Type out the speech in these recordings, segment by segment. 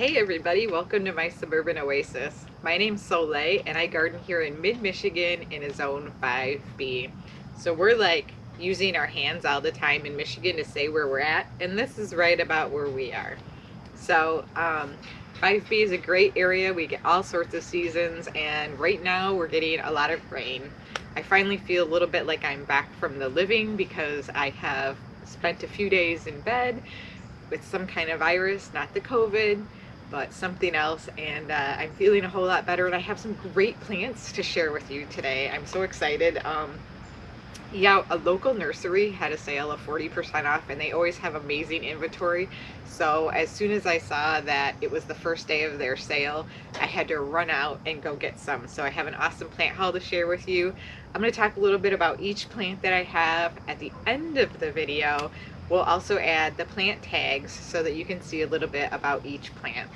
Hey everybody, welcome to my Suburban Oasis. My name's Soleil and I garden here in mid-Michigan in a zone 5B. So we're like using our hands all the time in Michigan to say where we're at, and this is right about where we are. So 5B is a great area. We get all sorts of seasons, and right now we're getting a lot of rain. I finally feel a little bit like I'm back from the living because I have spent a few days in bed with some kind of virus, not the COVID, but something else, and I'm feeling a whole lot better, and I have some great plants to share with you today. I'm so excited. Yeah, a local nursery had a sale of 40% off, and they always have amazing inventory. So as soon as I saw that it was the first day of their sale, I had to run out and go get some. So I have an awesome plant haul to share with you. I'm going to talk a little bit about each plant that I have at the end of the video. We'll also add the plant tags so that you can see a little bit about each plant.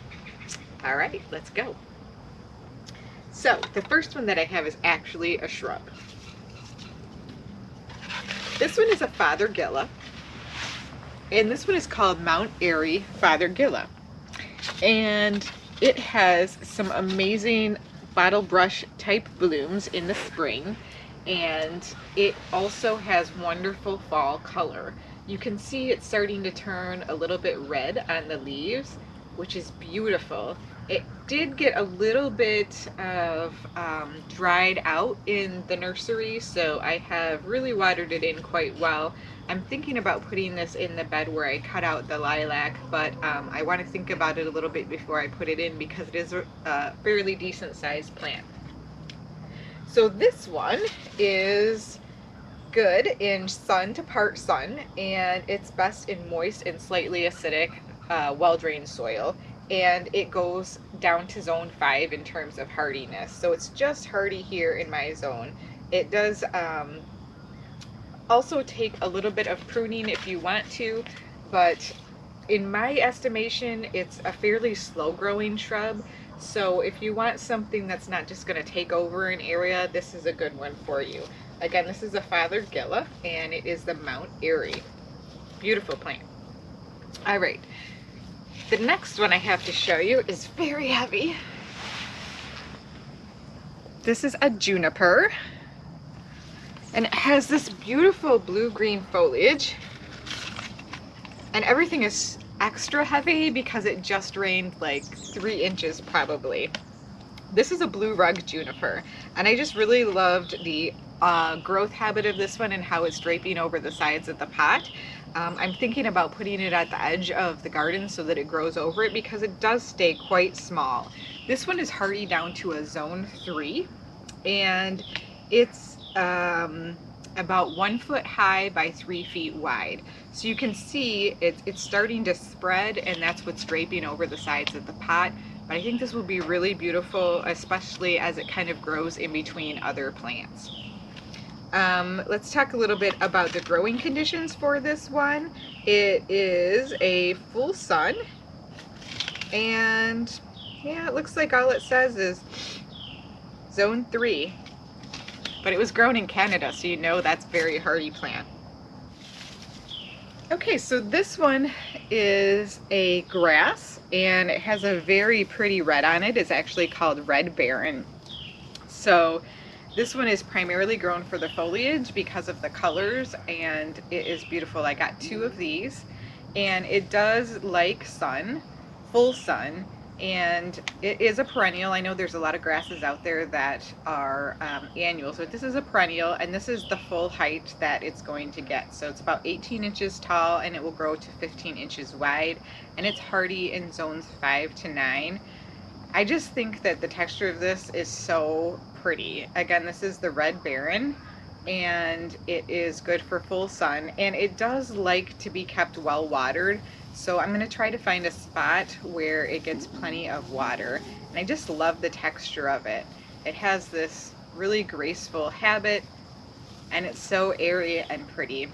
All right, let's go. So the first one that I have is actually a shrub. This one is a Fothergilla, and this one is called Mount Airy Fothergilla, and it has some amazing bottle brush type blooms in the spring, and it also has wonderful fall color. You can see it's starting to turn a little bit red on the leaves, which is beautiful. It did get a little bit of dried out in the nursery, so I have really watered it in quite well. I'm thinking about putting this in the bed where I cut out the lilac, but I want to think about it a little bit before I put it in because it is a fairly decent sized plant. So this one is good in sun to part sun, and it's best in moist and slightly acidic, well-drained soil, and it goes down to zone 5 in terms of hardiness. So it's just hardy here in my zone. It does also take a little bit of pruning if you want to, but in my estimation, it's a fairly slow-growing shrub. So if you want something that's not just going to take over an area, this is a good one for you. Again, this is a Fothergilla, and it is the Mount Airy. Beautiful plant. All right. The next one I have to show you is very heavy. This is a juniper, and it has this beautiful blue-green foliage, and everything is extra heavy because it just rained like 3 inches probably. This is a blue rug juniper, and I just really loved the growth habit of this one and how it's draping over the sides of the pot. I'm thinking about putting it at the edge of the garden so that it grows over it because it does stay quite small. This one is hardy down to a zone 3, and it's about 1 foot high by 3 feet wide. So you can see it's starting to spread, and that's what's draping over the sides of the pot. But I think this will be really beautiful, especially as it kind of grows in between other plants. Let's talk a little bit about the growing conditions for this one. It is a full sun, and yeah, it looks like all it says is zone 3, but it was grown in Canada, so you know that's very hardy plant. Okay, so this one is a grass, and it has a very pretty red on it. It's actually called Red Baron. So this one is primarily grown for the foliage because of the colors, and it is beautiful. I got 2 of these, and it does like sun, full sun, and it is a perennial. I know there's a lot of grasses out there that are annuals, but this is a perennial, and this is the full height that it's going to get. So it's about 18 inches tall, and it will grow to 15 inches wide, and it's hardy in zones 5 to 9. I just think that the texture of this is so pretty. Again, this is the Red Baron, and it is good for full sun, and it does like to be kept well watered. So I'm going to try to find a spot where it gets plenty of water, and I just love the texture of it. It has this really graceful habit, and it's so airy and pretty.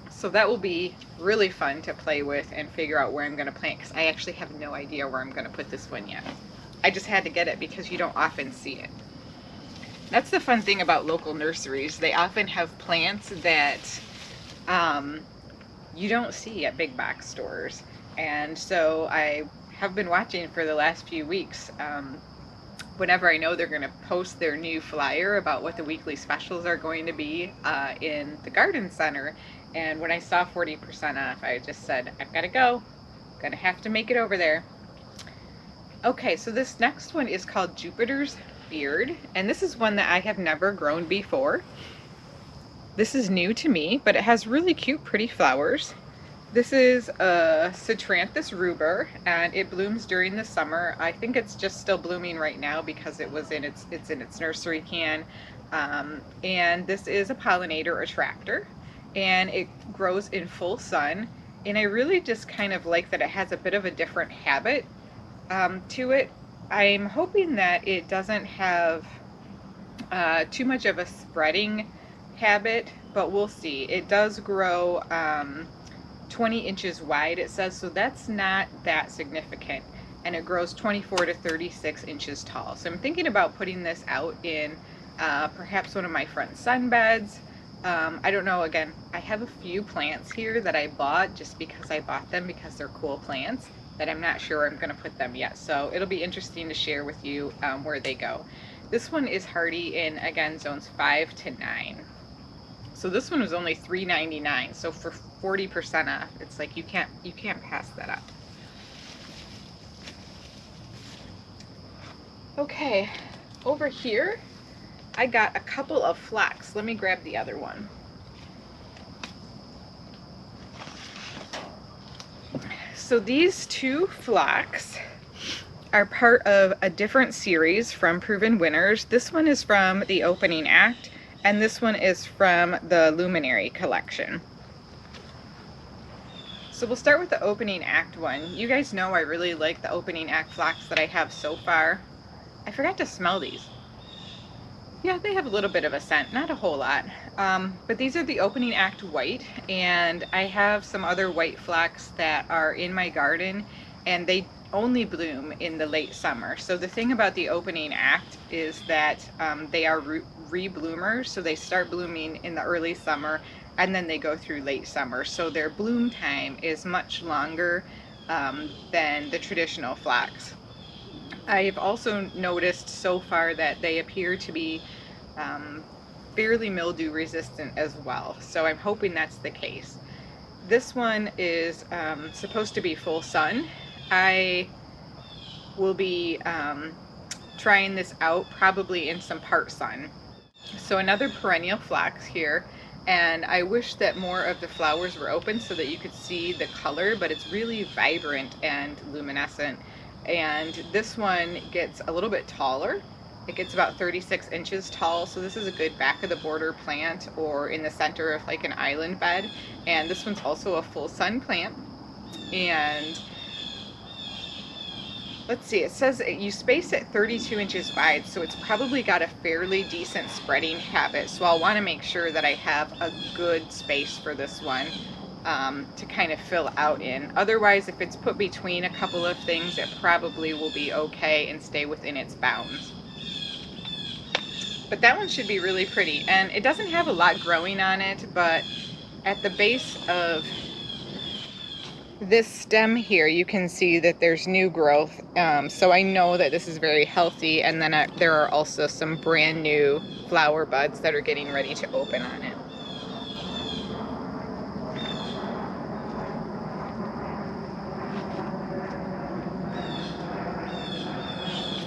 So that will be really fun to play with and figure out where I'm going to plant, because I actually have no idea where I'm going to put this one yet. I just had to get it because you don't often see it. That's the fun thing about local nurseries. They often have plants that you don't see at big box stores. And so I have been watching for the last few weeks, whenever I know they're going to post their new flyer about what the weekly specials are going to be in the garden center. And when I saw 40% off, I just said, I've got to go. I'm going to have to make it over there. Okay, so this next one is called Jupiter's Beard, and this is one that I have never grown before. This is new to me, but it has really cute, pretty flowers. This is a Citranthus rubor, and it blooms during the summer. I think it's just still blooming right now because it's in its nursery can. And this is a pollinator attractor, and it grows in full sun. And I really just kind of like that it has a bit of a different habit to it. I'm hoping that it doesn't have too much of a spreading habit, but we'll see. It does grow 20 inches wide, it says, so that's not that significant, and it grows 24 to 36 inches tall. So I'm thinking about putting this out in perhaps one of my front sunbeds. I don't know, again, I have a few plants here that I bought just because I bought them because they're cool plants that I'm not sure I'm going to put them yet, so it'll be interesting to share with you where they go. This one is hardy in, again, zones 5 to 9. So this one was only $3.99. So for 40% off, it's like you can't pass that up. Okay, over here I got a couple of Phlox. Let me grab the other one. So these two Phlox are part of a different series from Proven Winners. This one is from the opening act, and this one is from the Luminary collection. So we'll start with the opening act one. You guys know I really like the opening act Phlox that I have so far. I forgot to smell these. Yeah, they have a little bit of a scent, not a whole lot. But these are the opening act white, and I have some other white Phlox that are in my garden, and they only bloom in the late summer. So the thing about the opening act is that they are re-bloomers, so they start blooming in the early summer and then they go through late summer. So their bloom time is much longer than the traditional Phlox. I've also noticed so far that they appear to be fairly mildew resistant as well. So I'm hoping that's the case. This one is supposed to be full sun. I will be trying this out probably in some part sun. So another perennial Phlox here, and I wish that more of the flowers were open so that you could see the color, but it's really vibrant and luminescent. And this one gets a little bit taller. It gets about 36 inches tall, so this is a good back of the border plant or in the center of like an island bed. And this one's also a full sun plant. And let's see, it says you space it 32 inches wide, so it's probably got a fairly decent spreading habit. So I'll want to make sure that I have a good space for this one to kind of fill out in. Otherwise, if it's put between a couple of things, it probably will be okay and stay within its bounds. But that one should be really pretty, and it doesn't have a lot growing on it, but at the base of this stem here you can see that there's new growth, so I know that this is very healthy. And then there are also some brand new flower buds that are getting ready to open on it.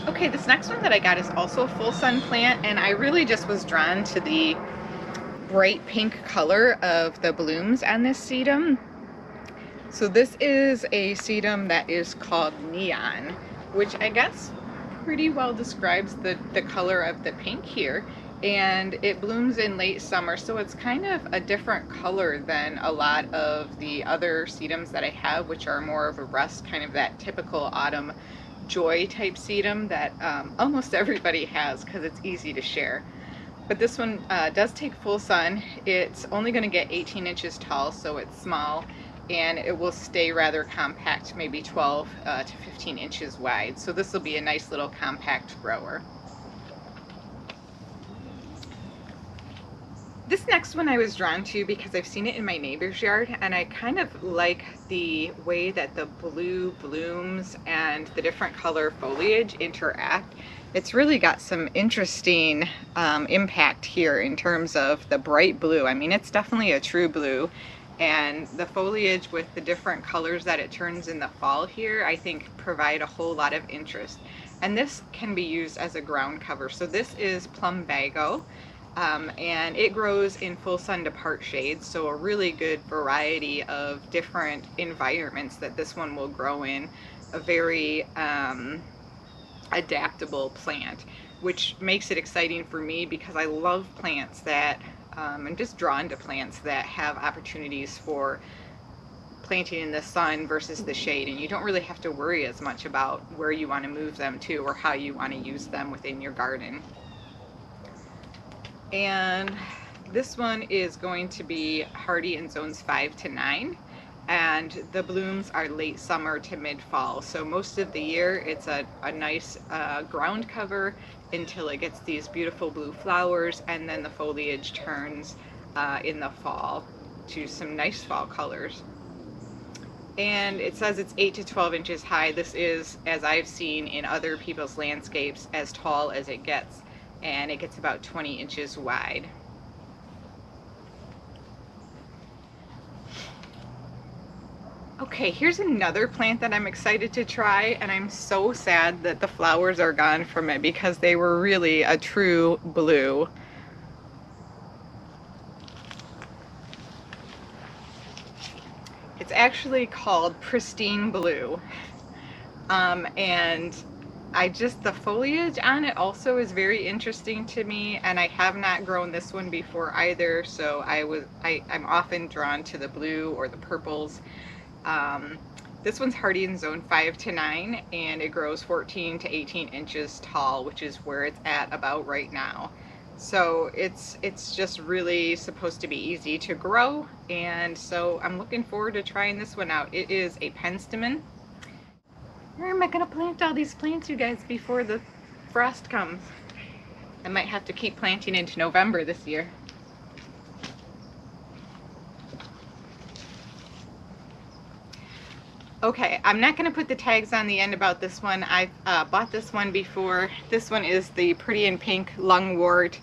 Okay, this next one that I got is also a full sun plant, and I really just was drawn to the bright pink color of the blooms on this sedum. So this is a sedum that is called Neon, which I guess pretty well describes the color of the pink here. And it blooms in late summer, so it's kind of a different color than a lot of the other sedums that I have, which are more of a rust, kind of that typical autumn joy type sedum that almost everybody has because it's easy to share. But this one does take full sun. It's only going to get 18 inches tall, so it's small, and it will stay rather compact, maybe 12 to 15 inches wide. So this will be a nice little compact grower. This next one I was drawn to because I've seen it in my neighbor's yard, and I kind of like the way that the blue blooms and the different color foliage interact. It's really got some interesting impact here in terms of the bright blue. I mean, it's definitely a true blue, and the foliage with the different colors that it turns in the fall here, I think provide a whole lot of interest. And this can be used as a ground cover. So this is Plumbago. And it grows in full sun to part shade, so a really good variety of different environments that this one will grow in. A very adaptable plant, which makes it exciting for me because I love plants that, I'm just drawn to plants that have opportunities for planting in the sun versus the shade, and you don't really have to worry as much about where you want to move them to or how you want to use them within your garden. And this one is going to be hardy in zones 5 to 9, and the blooms are late summer to mid-fall. So most of the year it's a nice ground cover until it gets these beautiful blue flowers, and then the foliage turns in the fall to some nice fall colors. And it says it's 8 to 12 inches high. This is, as I've seen in other people's landscapes, as tall as it gets. And it gets about 20 inches wide. Okay, here's another plant that I'm excited to try, and I'm so sad that the flowers are gone from it because they were really a true blue. It's actually called Pristine Blue, and the foliage on it also is very interesting to me, and I have not grown this one before either, so I'm often drawn to the blue or the purples. This one's hardy in zone 5 to 9, and it grows 14 to 18 inches tall, which is where it's at about right now. So it's just really supposed to be easy to grow, and so I'm looking forward to trying this one out. It is a Penstemon. Where am I going to plant all these plants, you guys, before the frost comes? I might have to keep planting into November this year. Okay, I'm not going to put the tags on the end about this one. I bought this one before. This one is the Pretty in Pink Lungwort.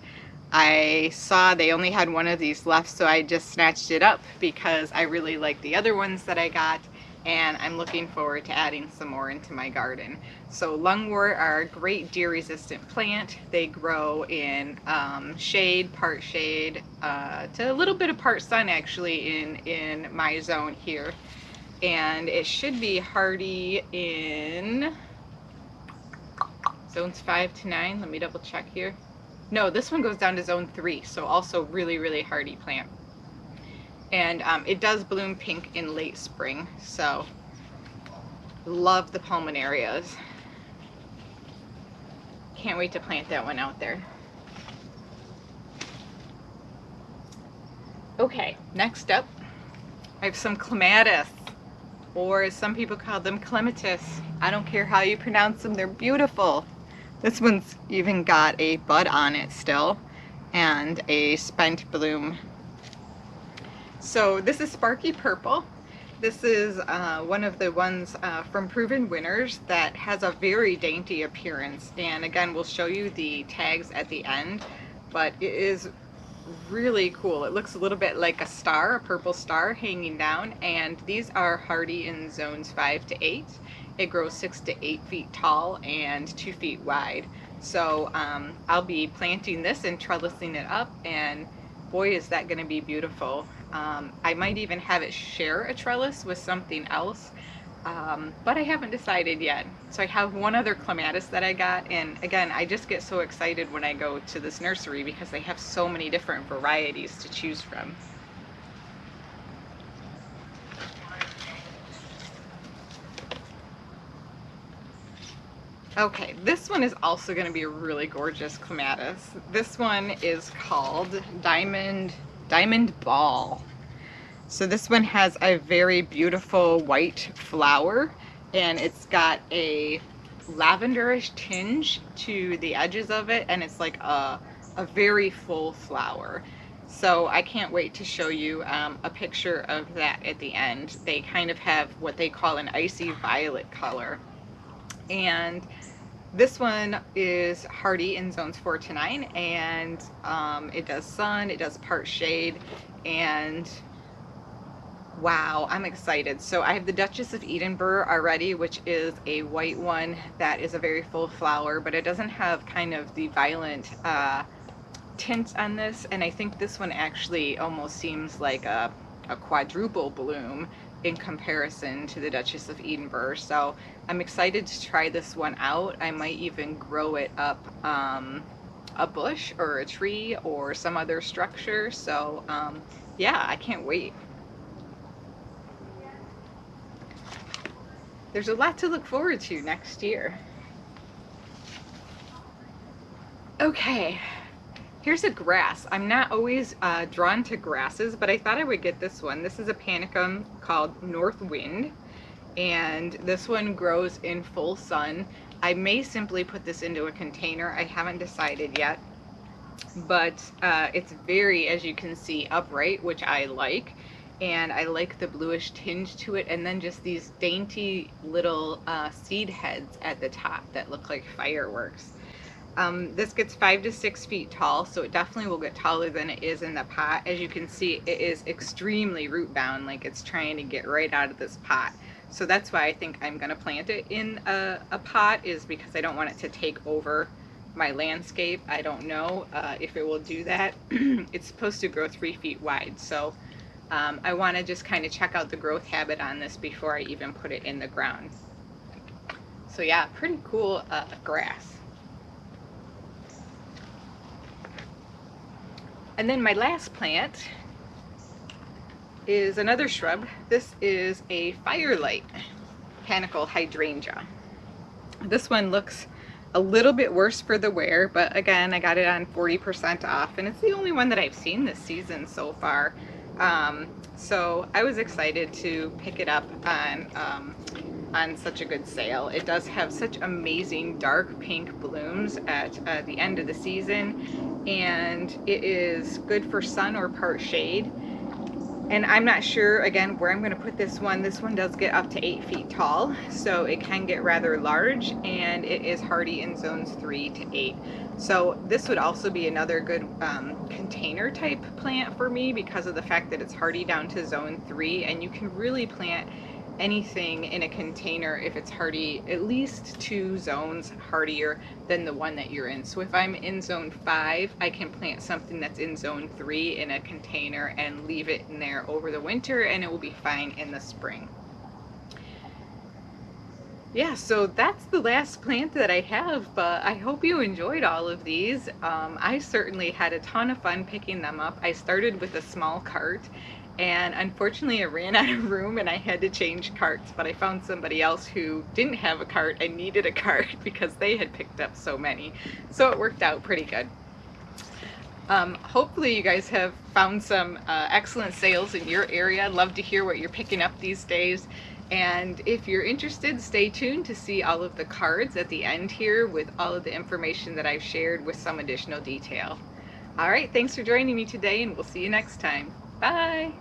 I saw they only had one of these left, so I just snatched it up because I really like the other ones that I got, and I'm looking forward to adding some more into my garden. So Lungwort are a great deer resistant plant. They grow in shade, part shade, to a little bit of part sun actually in my zone here. And it should be hardy in zones 5 to 9. Let me double check here. No, this one goes down to zone 3, so also really, really hardy plant. And it does bloom pink in late spring, so love the pulmonarias. Can't wait to plant that one out there. Okay, next up, I have some Clematis, or as some people call them, Clematis. I don't care how you pronounce them, they're beautiful. This one's even got a bud on it still, and a spent bloom. So this is Sparky Purple. This is one of the ones from Proven Winners that has a very dainty appearance, and again we'll show you the tags at the end, but it is really cool. It looks a little bit like a star, a purple star hanging down, and these are hardy in zones 5 to 8. It grows 6 to 8 feet tall and 2 feet wide. So I'll be planting this and trellising it up, and boy is that going to be beautiful. I might even have it share a trellis with something else, but I haven't decided yet. So I have one other Clematis that I got, and again, I just get so excited when I go to this nursery because they have so many different varieties to choose from. Okay, this one is also going to be a really gorgeous Clematis. This one is called Diamond Ball. So this one has a very beautiful white flower, and it's got a lavenderish tinge to the edges of it, and it's like a very full flower. So I can't wait to show you a picture of that at the end. They kind of have what they call an icy violet color. And this one is hardy in zones 4 to 9, and it does sun, it does part shade, and wow, I'm excited. So I have the Duchess of Edinburgh already, which is a white one that is a very full flower, but it doesn't have kind of the violent tint on this, and I think this one actually almost seems like a quadruple bloom in comparison to the Duchess of Edinburgh. So I'm excited to try this one out. I might even grow it up a bush or a tree or some other structure. So yeah, I can't wait. There's a lot to look forward to next year. Okay, here's a grass. I'm not always drawn to grasses, but I thought I would get this one. This is a panicum called Northwind, and this one grows in full sun. I may simply put this into a container. I haven't decided yet, but it's very, as you can see, upright, which I like. And I like the bluish tinge to it, and then just these dainty little seed heads at the top that look like fireworks. This gets 5 to 6 feet tall, so it definitely will get taller than it is in the pot. As you can see, it is extremely root bound, like it's trying to get right out of this pot. So that's why I think I'm going to plant it in a pot, is because I don't want it to take over my landscape. I don't know if it will do that. It's supposed to grow 3 feet wide, so I want to just kind of check out the growth habit on this before I even put it in the ground. So yeah, pretty cool grass. And then my last plant is another shrub. This is a firelight Panicle hydrangea. This one looks a little bit worse for the wear, but again, I got it on 40% off, and it's the only one that I've seen this season so far. So I was excited to pick it up on such a good sale. It does have such amazing dark pink blooms at the end of the season, and it is good for sun or part shade. And I'm not sure, again, where I'm going to put this one. This one does get up to 8 feet tall, so it can get rather large, and it is hardy in zones 3 to 8. So this would also be another good container type plant for me, because of the fact that it's hardy down to zone 3, and you can really plant anything in a container if it's hardy at least 2 zones hardier than the one that you're in. So if I'm in zone 5, I can plant something that's in zone 3 in a container and leave it in there over the winter, and it will be fine in the spring. Yeah, so that's the last plant that I have, but I hope you enjoyed all of these. I certainly had a ton of fun picking them up. I started with a small cart, and unfortunately I ran out of room and I had to change carts, but I found somebody else who didn't have a cart and needed a cart because they had picked up so many. So it worked out pretty good. Hopefully you guys have found some excellent sales in your area. I'd love to hear what you're picking up these days. And if you're interested, stay tuned to see all of the cards at the end here with all of the information that I've shared with some additional detail. All right, thanks for joining me today, and we'll see you next time. Bye!